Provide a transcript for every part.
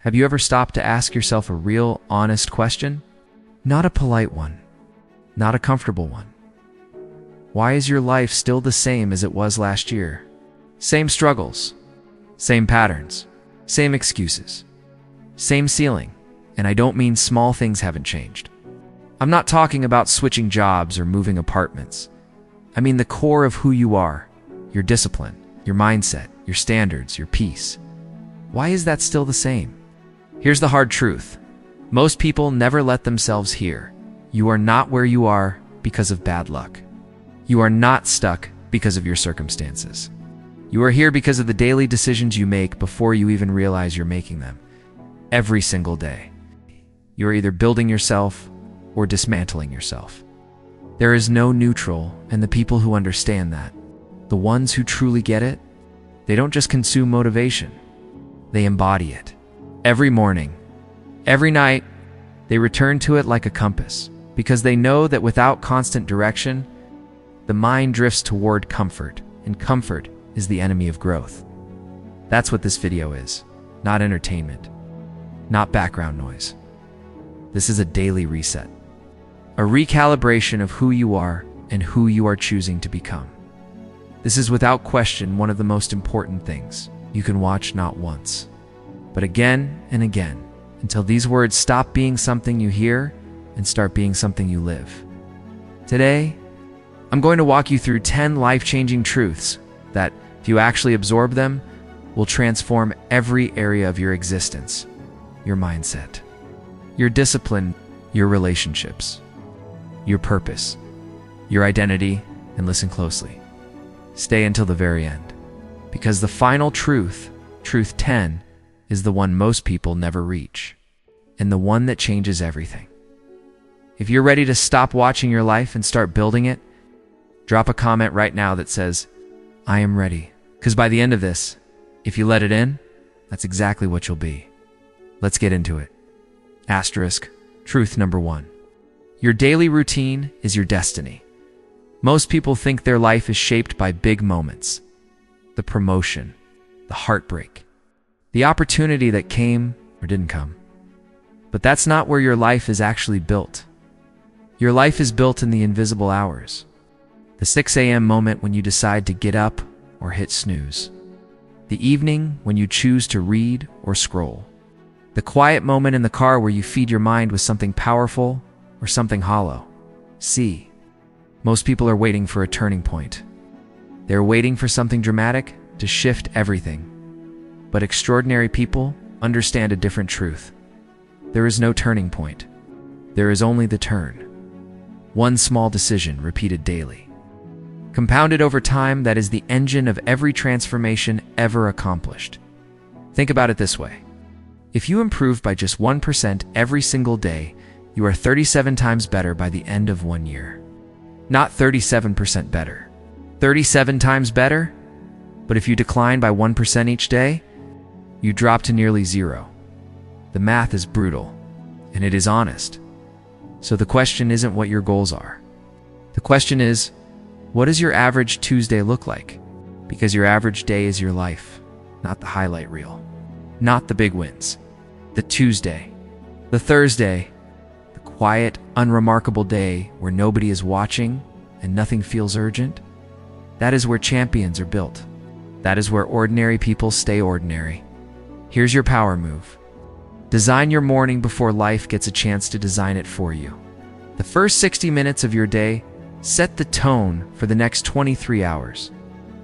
Have you ever stopped to ask yourself a real, honest question? Not a polite one, not a comfortable one. Why is your life still the same as it was last year? Same struggles, same patterns, same excuses, same ceiling. And I don't mean small things haven't changed. I'm not talking about switching jobs or moving apartments. I mean the core of who you are, your discipline, your mindset, your standards, your peace. Why is that still the same? Here's the hard truth. Most people never let themselves hear. You are not where you are because of bad luck. You are not stuck because of your circumstances. You are here because of the daily decisions you make before you even realize you're making them. Every single day. You are either building yourself or dismantling yourself. There is no neutral, and the people who understand that, the ones who truly get it, they don't just consume motivation. They embody it. Every morning, every night, they return to it like a compass, because they know that without constant direction, the mind drifts toward comfort, and comfort is the enemy of growth. That's what this video is, not entertainment, not background noise. This is a daily reset, a recalibration of who you are and who you are choosing to become. This is without question one of the most important things you can watch not once, but again and again, until these words stop being something you hear and start being something you live. Today, I'm going to walk you through 10 life-changing truths that, if you actually absorb them, will transform every area of your existence, your mindset, your discipline, your relationships, your purpose, your identity, and listen closely. Stay until the very end, because the final truth, truth 10, is the one most people never reach, and the one that changes everything. If you're ready to stop watching your life and start building it, drop a comment right now that says, I am ready. Because by the end of this, if you let it in, that's exactly what you'll be. Let's get into it. Asterisk, truth number 1. Your daily routine is your destiny. Most people think their life is shaped by big moments. The promotion, the heartbreak, the opportunity that came or didn't come. But that's not where your life is actually built. Your life is built in the invisible hours. The 6 a.m. moment when you decide to get up or hit snooze. The evening when you choose to read or scroll. The quiet moment in the car where you feed your mind with something powerful or something hollow. See, most people are waiting for a turning point. They're waiting for something dramatic to shift everything. But extraordinary people understand a different truth. There is no turning point. There is only the turn. One small decision repeated daily. Compounded over time, that is the engine of every transformation ever accomplished. Think about it this way. If you improve by just 1% every single day, you are 37 times better by the end of 1 year. Not 37% better. 37 times better? But if you decline by 1% each day, you drop to nearly zero. The math is brutal, and it is honest. So the question isn't what your goals are. The question is, what does your average Tuesday look like? Because your average day is your life, not the highlight reel. Not the big wins. The Tuesday, the Thursday, the quiet, unremarkable day where nobody is watching and nothing feels urgent. That is where champions are built. That is where ordinary people stay ordinary. Here's your power move. Design your morning before life gets a chance to design it for you. The first 60 minutes of your day set the tone for the next 23 hours.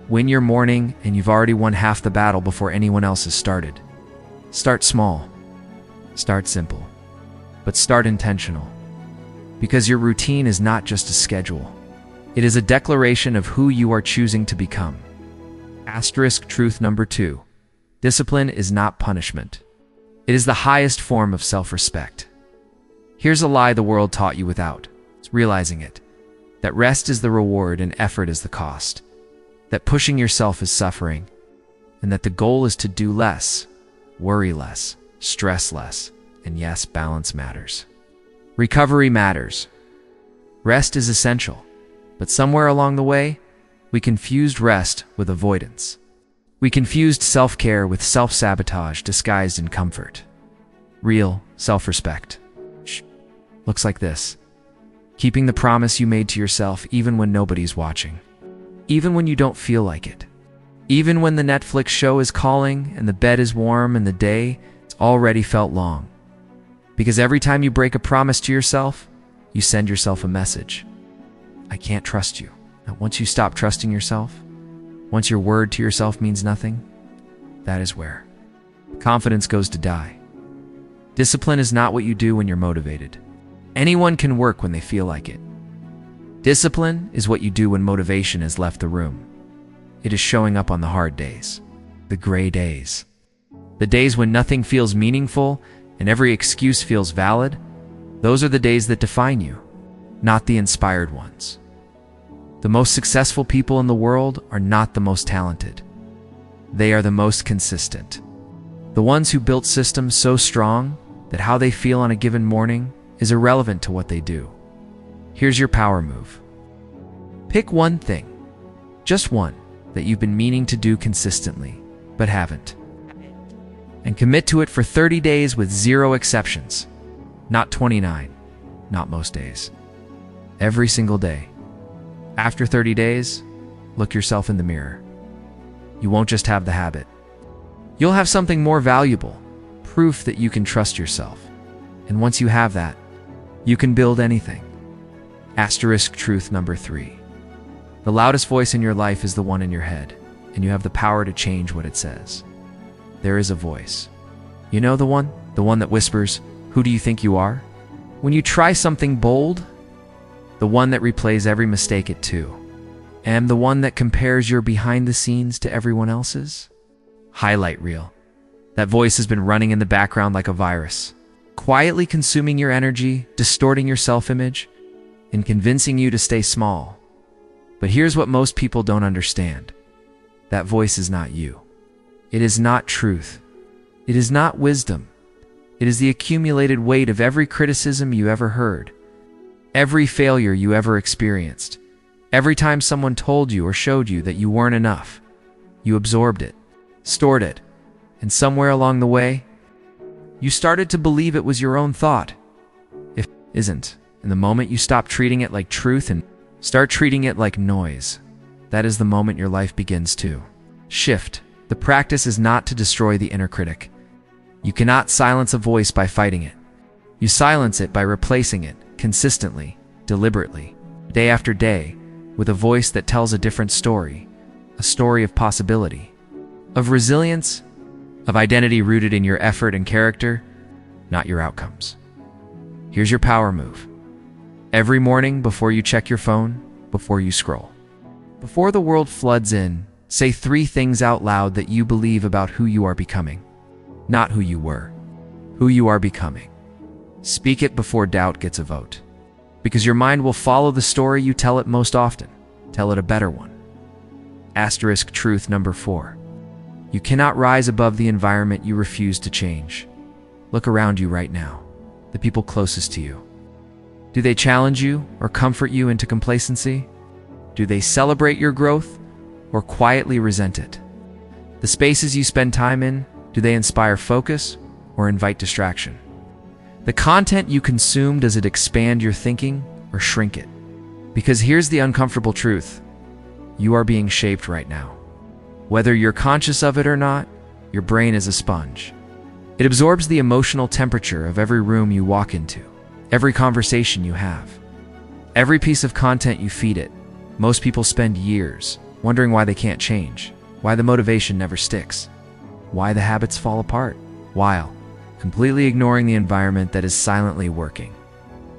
Win your morning, and you've already won half the battle before anyone else has started. Start small. Start simple. But start intentional. Because your routine is not just a schedule. It is a declaration of who you are choosing to become. Asterisk truth number 2. Discipline is not punishment. It is the highest form of self-respect. Here's a lie the world taught you without realizing it. That rest is the reward and effort is the cost. That pushing yourself is suffering. And that the goal is to do less, worry less, stress less, and yes, balance matters. Recovery matters. Rest is essential. But somewhere along the way, we confused rest with avoidance. We confused self-care with self-sabotage disguised in comfort. Real self-respect looks like this. Keeping the promise you made to yourself even when nobody's watching. Even when you don't feel like it. Even when the Netflix show is calling and the bed is warm and the day it's already felt long. Because every time you break a promise to yourself, you send yourself a message. I can't trust you. Now, once you stop trusting yourself, once your word to yourself means nothing, that is where confidence goes to die. Discipline is not what you do when you're motivated. Anyone can work when they feel like it. Discipline is what you do when motivation has left the room. It is showing up on the hard days, the gray days, the days when nothing feels meaningful and every excuse feels valid. Those are the days that define you, not the inspired ones. The most successful people in the world are not the most talented. They are the most consistent. The ones who built systems so strong that how they feel on a given morning is irrelevant to what they do. Here's your power move. Pick one thing, just one, that you've been meaning to do consistently, but haven't. And commit to it for 30 days with 0 exceptions. Not 29, not most days. Every single day. After 30 days, look yourself in the mirror. You won't just have the habit. You'll have something more valuable, proof that you can trust yourself. And once you have that, you can build anything. Truth number 3. The loudest voice in your life is the one in your head, and you have the power to change what it says. There is a voice. You know the one that whispers, "Who do you think you are?" When you try something bold, the one that replays every mistake at 2, and the one that compares your behind the scenes to everyone else's. Highlight reel. That voice has been running in the background like a virus, quietly consuming your energy, distorting your self-image, and convincing you to stay small. But here's what most people don't understand. That voice is not you. It is not truth. It is not wisdom. It is the accumulated weight of every criticism you ever heard, every failure you ever experienced, every time someone told you or showed you that you weren't enough. You absorbed it, stored it, and somewhere along the way, you started to believe it was your own thought. If it isn't, and the moment you stop treating it like truth and start treating it like noise, that is the moment your life begins to shift. The practice is not to destroy the inner critic. You cannot silence a voice by fighting it. You silence it by replacing it consistently, deliberately, day after day, with a voice that tells a different story, a story of possibility, of resilience, of identity rooted in your effort and character, not your outcomes. Here's your power move. Every morning before you check your phone, before you scroll, before the world floods in, say 3 things out loud that you believe about who you are becoming. Not who you were, who you are becoming. Speak it before doubt gets a vote. Because your mind will follow the story you tell it most often. Tell it a better one. Truth number 4. You cannot rise above the environment you refuse to change. Look around you right now, the people closest to you. Do they challenge you or comfort you into complacency? Do they celebrate your growth or quietly resent it? The spaces you spend time in, do they inspire focus or invite distraction? The content you consume, does it expand your thinking or shrink it? Because here's the uncomfortable truth. You are being shaped right now. Whether you're conscious of it or not, your brain is a sponge. It absorbs the emotional temperature of every room you walk into, every conversation you have, every piece of content you feed it. Most people spend years wondering why they can't change, why the motivation never sticks, why the habits fall apart, while completely ignoring the environment that is silently working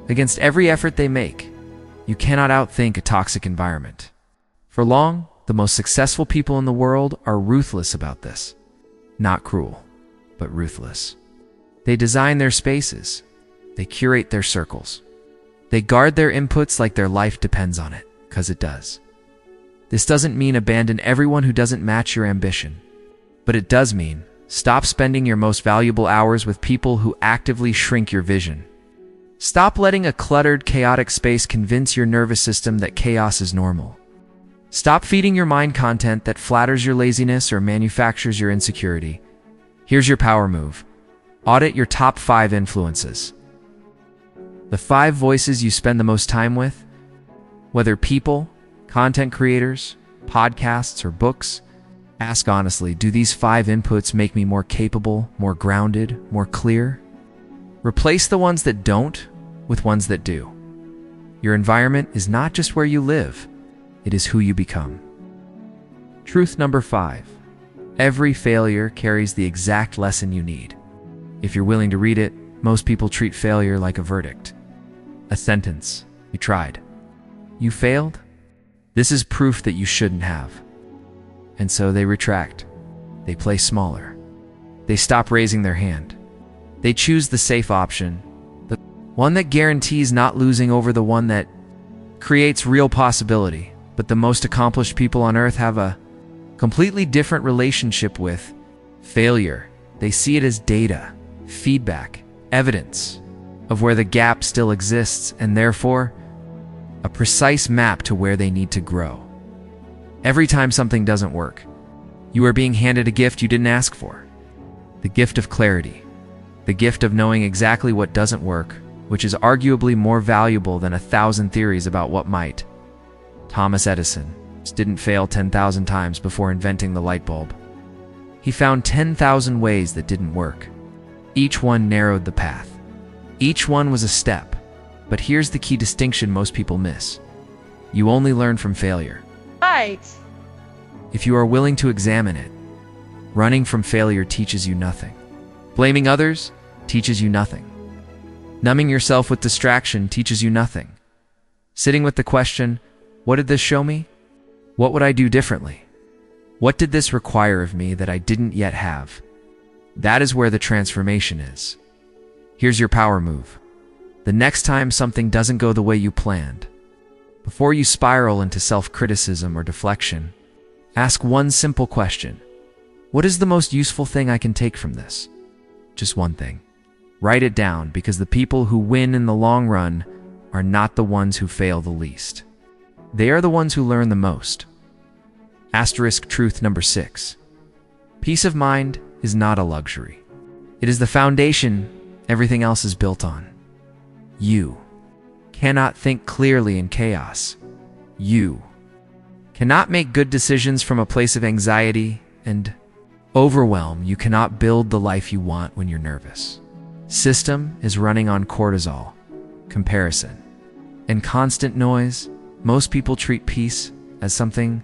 against every effort they make. You cannot outthink a toxic environment. For long, the most successful people in the world are ruthless about this. Not cruel, but ruthless. They design their spaces. They curate their circles. They guard their inputs like their life depends on it, because it does. This doesn't mean abandon everyone who doesn't match your ambition. But it does mean stop spending your most valuable hours with people who actively shrink your vision. Stop letting a cluttered, chaotic space convince your nervous system that chaos is normal. Stop feeding your mind content that flatters your laziness or manufactures your insecurity. Here's your power move. Audit your top 5 influences. The 5 voices you spend the most time with, whether people, content creators, podcasts, or books. Ask honestly, do these 5 inputs make me more capable, more grounded, more clear? Replace the ones that don't with ones that do. Your environment is not just where you live, it is who you become. Truth number 5. Every failure carries the exact lesson you need. If you're willing to read it, most people treat failure like a verdict. A sentence. You tried. You failed? This is proof that you shouldn't have. And so they retract. They play smaller. They stop raising their hand. They choose the safe option, the one that guarantees not losing over the one that creates real possibility. But the most accomplished people on earth have a completely different relationship with failure. They see it as data, feedback, evidence of where the gap still exists, and therefore a precise map to where they need to grow. Every time something doesn't work, you are being handed a gift you didn't ask for. The gift of clarity. The gift of knowing exactly what doesn't work, which is arguably more valuable than 1,000 theories about what might. Thomas Edison didn't fail 10,000 times before inventing the light bulb. He found 10,000 ways that didn't work. Each one narrowed the path. Each one was a step. But here's the key distinction most people miss. You only learn from failure. Right. If you are willing to examine it, running from failure teaches you nothing. Blaming others teaches you nothing. Numbing yourself with distraction teaches you nothing. Sitting with the question, what did this show me? What would I do differently? What did this require of me that I didn't yet have? That is where the transformation is. Here's your power move. The next time something doesn't go the way you planned, before you spiral into self-criticism or deflection, ask one simple question. What is the most useful thing I can take from this? Just one thing. Write it down, because the people who win in the long run are not the ones who fail the least. They are the ones who learn the most. Asterisk truth number 6. Peace of mind is not a luxury. It is the foundation everything else is built on. You cannot think clearly in chaos. You cannot make good decisions from a place of anxiety and overwhelm. You cannot build the life you want when you're nervous. System is running on cortisol, comparison, and constant noise. Most people treat peace as something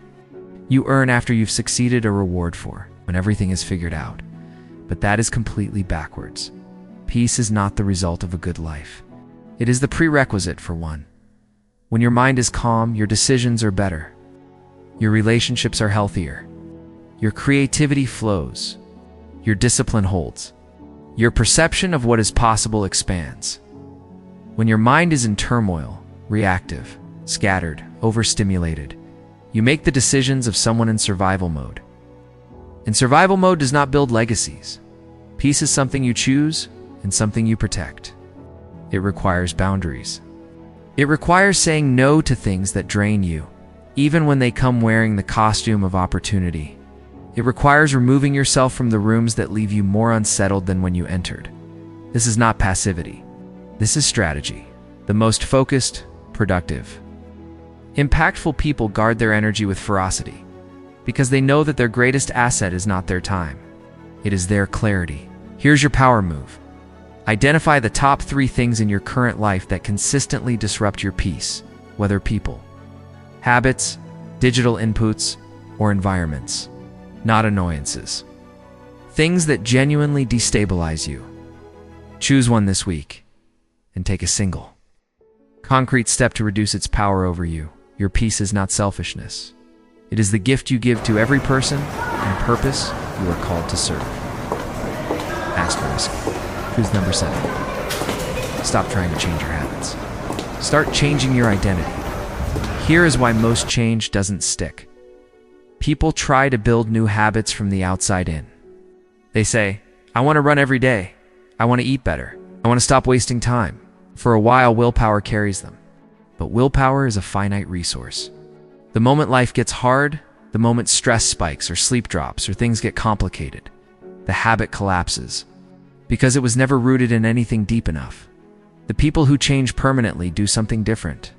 you earn after you've succeeded a reward for, when everything is figured out. But that is completely backwards. Peace is not the result of a good life. It is the prerequisite for one. When your mind is calm, your decisions are better. Your relationships are healthier. Your creativity flows. Your discipline holds. Your perception of what is possible expands. When your mind is in turmoil, reactive, scattered, overstimulated, you make the decisions of someone in survival mode. And survival mode does not build legacies. Peace is something you choose and something you protect. It requires boundaries. It requires saying no to things that drain you, even when they come wearing the costume of opportunity. It requires removing yourself from the rooms that leave you more unsettled than when you entered. This is not passivity. This is strategy. The most focused, productive, impactful people guard their energy with ferocity, because they know that their greatest asset is not their time. It is their clarity. Here's your power move. Identify the top 3 things in your current life that consistently disrupt your peace, whether people, habits, digital inputs, or environments, not annoyances. Things that genuinely destabilize you. Choose one this week and take a single, concrete step to reduce its power over you. Your peace is not selfishness. It is the gift you give to every person and purpose you are called to serve. Asterisk. Truth number 7. Stop trying to change your habits. Start changing your identity. Here is why most change doesn't stick. People try to build new habits from the outside in. They say, I want to run every day. I want to eat better. I want to stop wasting time. For a while, willpower carries them. But willpower is a finite resource. The moment life gets hard, the moment stress spikes or sleep drops or things get complicated, the habit collapses. because it was never rooted in anything deep enough. The people who change permanently do something different.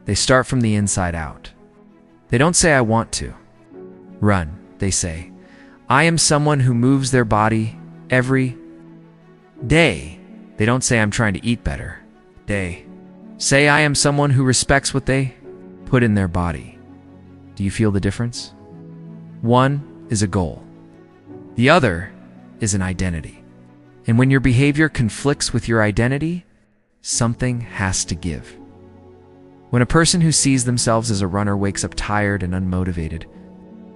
They start from the inside out. They don't say, "I want to run." They say, "I am someone who moves their body every day." They don't say, "I'm trying to eat better." They say, "I am someone who respects what they put in their body." Do you feel the difference? One is a goal. The other is an identity. And when your behavior conflicts with your identity, something has to give. When a person who sees themselves as a runner wakes up tired and unmotivated,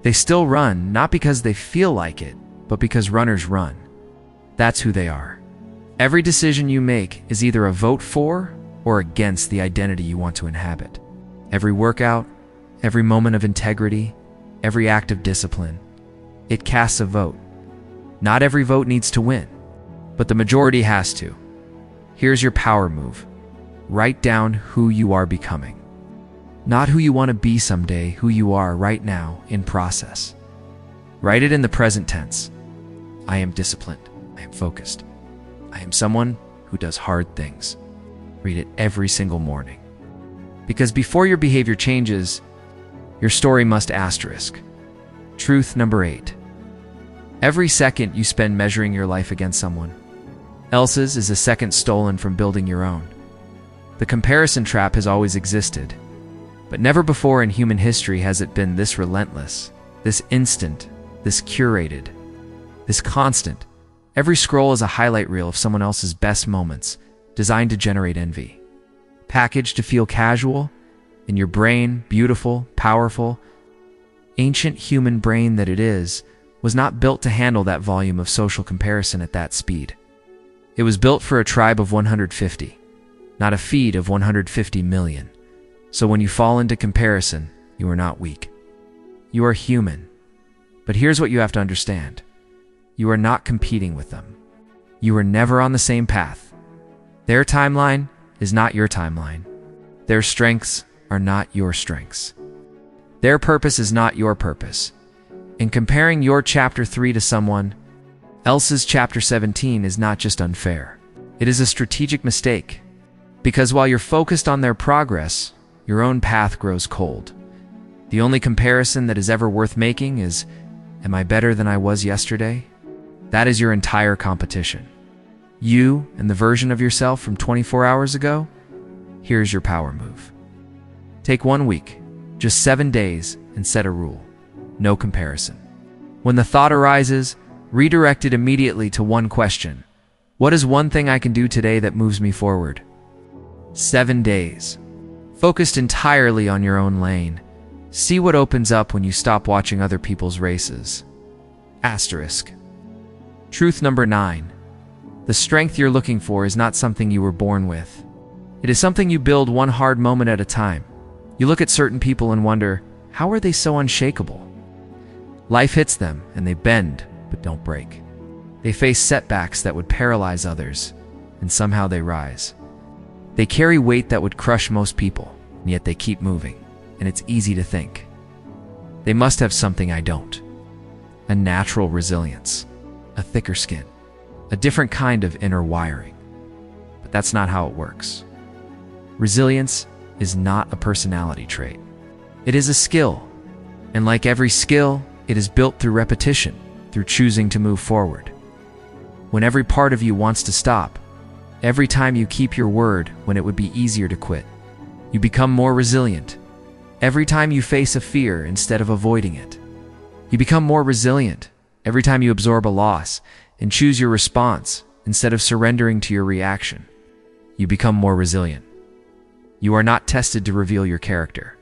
they still run, not because they feel like it, but because runners run. That's who they are. Every decision you make is either a vote for or against the identity you want to inhabit. Every workout, every moment of integrity, every act of discipline, it casts a vote. Not every vote needs to win, but the majority has to. Here's your power move. Write down who you are becoming. Not who you want to be someday, who you are right now in process. Write it in the present tense. I am disciplined. I am focused. I am someone who does hard things. Read it every single morning. Because before your behavior changes, your story must asterisk. Truth number 8. Every second you spend measuring your life against someone else's is a second stolen from building your own. The comparison trap has always existed, but never before in human history has it been this relentless, this instant, this curated, this constant. Every scroll is a highlight reel of someone else's best moments, designed to generate envy. Packaged to feel casual, in your brain, beautiful, powerful, ancient human brain that it is, was not built to handle that volume of social comparison at that speed. It was built for a tribe of 150, not a feed of 150 million. So when you fall into comparison, you are not weak. You are human. But here's what you have to understand. You are not competing with them. You are never on the same path. Their timeline is not your timeline. Their strengths are not your strengths. Their purpose is not your purpose. In comparing your chapter 3 to someone else's chapter 17 is not just unfair. It is a strategic mistake. Because while you're focused on their progress, your own path grows cold. The only comparison that is ever worth making is, am I better than I was yesterday? That is your entire competition. You and the version of yourself from 24 hours ago? Here's your power move. Take 1 week, just 7 days, and set a rule. No comparison. When the thought arises, redirect it immediately to one question. What is one thing I can do today that moves me forward? 7 days. Focused entirely on your own lane. See what opens up when you stop watching other people's races. Asterisk. Truth number 9. The strength you're looking for is not something you were born with. It is something you build one hard moment at a time. You look at certain people and wonder, how are they so unshakable? Life hits them and they bend, but don't break. They face setbacks that would paralyze others, and somehow they rise. They carry weight that would crush most people, and yet they keep moving, and it's easy to think, they must have something I don't. A natural resilience, a thicker skin, a different kind of inner wiring. But that's not how it works. Resilience is not a personality trait. It is a skill, and like every skill, it is built through repetition, through choosing to move forward. When every part of you wants to stop, every time you keep your word when it would be easier to quit, you become more resilient. Every time you face a fear instead of avoiding it, you become more resilient. Every time you absorb a loss and choose your response instead of surrendering to your reaction, you become more resilient. You are not tested to reveal your character.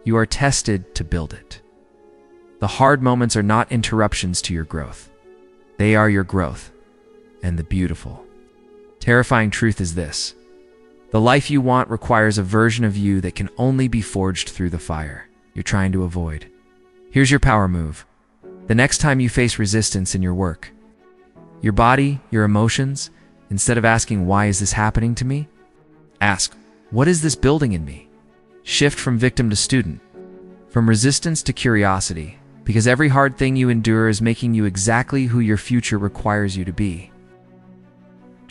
You are tested to build it. The hard moments are not interruptions to your growth. They are your growth. And the beautiful, terrifying truth is this. The life you want requires a version of you that can only be forged through the fire you're trying to avoid. Here's your power move. The next time you face resistance in your work, your body, your emotions, instead of asking, why is this happening to me? Ask, what is this building in me? Shift from victim to student, from resistance to curiosity, because every hard thing you endure is making you exactly who your future requires you to be.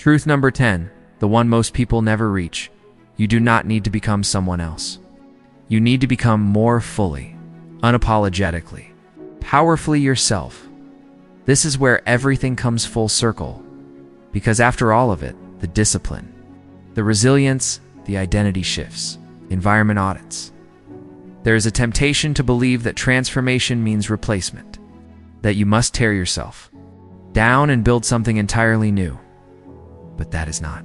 Truth number 10, the one most people never reach. You do not need to become someone else. You need to become more fully, unapologetically, powerfully yourself. This is where everything comes full circle. Because after all of it, the discipline, the resilience, the identity shifts, environment audits. There is a temptation to believe that transformation means replacement, that you must tear yourself down and build something entirely new. But that is not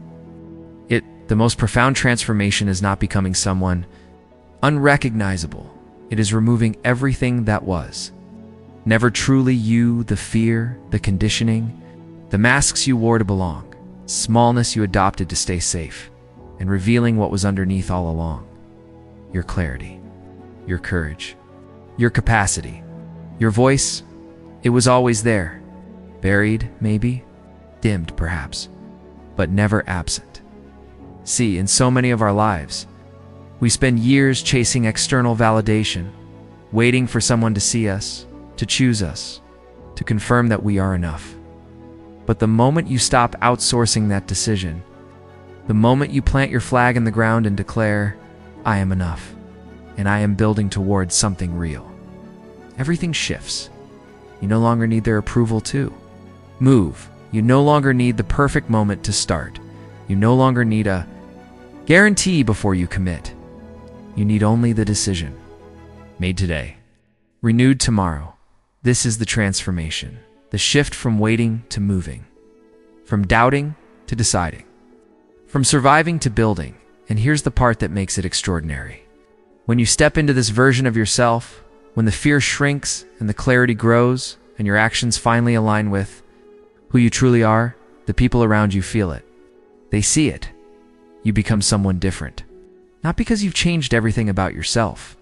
it. The most profound transformation is not becoming someone unrecognizable. It is removing everything that was never truly you, the fear, the conditioning, the masks you wore to belong, smallness you adopted to stay safe, and revealing what was underneath all along. Your clarity, your courage, your capacity, your voice. It was always there, buried maybe, dimmed perhaps, but never absent. See, in so many of our lives, we spend years chasing external validation, waiting for someone to see us, to choose us, to confirm that we are enough. But the moment you stop outsourcing that decision, the moment you plant your flag in the ground and declare, I am enough, and I am building towards something real, everything shifts. You no longer need their approval to move. You no longer need the perfect moment to start. You no longer need a guarantee before you commit. You need only the decision, made today, renewed tomorrow. This is the transformation, the shift from waiting to moving, from doubting to deciding, from surviving to building. And here's the part that makes it extraordinary. When you step into this version of yourself, when the fear shrinks and the clarity grows and your actions finally align with who you truly are, the people around you feel it. They see it. You become someone different. Not because you've changed everything about yourself,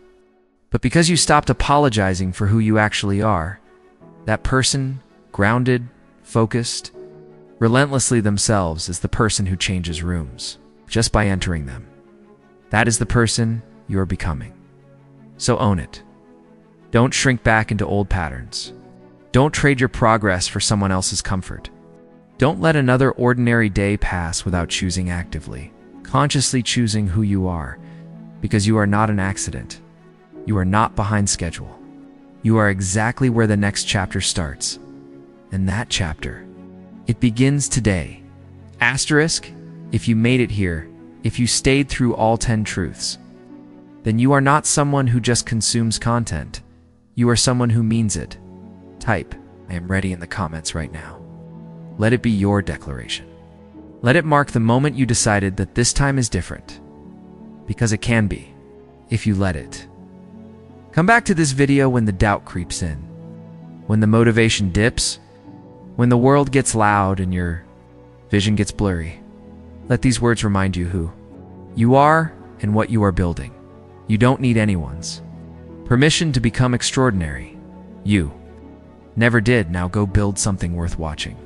but because you stopped apologizing for who you actually are. That person, grounded, focused, relentlessly themselves, is the person who changes rooms just by entering them. That is the person you are becoming. So own it. Don't shrink back into old patterns. Don't trade your progress for someone else's comfort. Don't let another ordinary day pass without choosing actively, consciously choosing who you are, because you are not an accident. You are not behind schedule. You are exactly where the next chapter starts. And that chapter, it begins today. Asterisk, if you made it here, if you stayed through all 10 truths, then you are not someone who just consumes content. You are someone who means it. Type, I am ready in the comments right now. Let it be your declaration. Let it mark the moment you decided that this time is different. Because it can be, if you let it. Come back to this video when the doubt creeps in, when the motivation dips, when the world gets loud and your vision gets blurry. Let these words remind you who you are and what you are building. You don't need anyone's permission to become extraordinary. You never did. Now go build something worth watching.